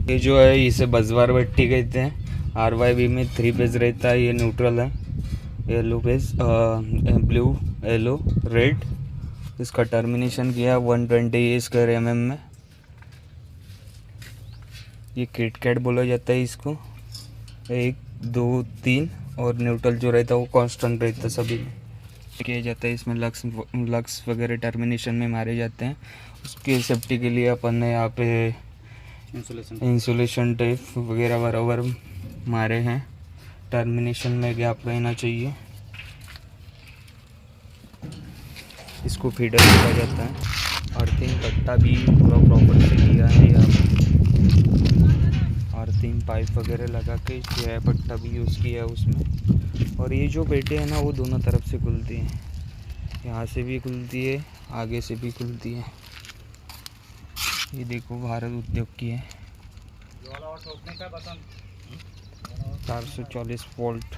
ये जो है इसे बजवार भट्टी कहते हैं। RYB में 3 पेज रहता है। ये न्यूट्रल है, yellow page, blue, yellow, red. इसका टर्मिनेशन किया 120 स्क्वायर mm में। ये किट कैट बोला जाता है इसको। 1 2 3 और न्यूट्रल जो रहता है वो कांस्टेंट रहता है सभी में। किया जाता है इसमें लक्स वगैरह टर्मिनेशन में मारे जाते हैं। उसके सेफ्टी के लिए अपन ने यहाँ पे इंसुलेशन टेप वगैरह बराबर मारे हैं। टर्मिनेशन में गैप रहना चाहिए। इसको फीडर किया जाता है। अर्थिंग कट्टा भी पूरा प्रॉपर से किया है यहाँ पे। अर्थिंग पाइप वगैरह लगा के जो है पट्टा भी यूज़ किया है उसमें। और ये जो पेटे हैं ना वो दोनों तरफ से खुलती हैं। यहाँ से भी खुलती है, आगे से भी खुलती है। ये देखो भारत उद्योग की है। 440 वोल्ट।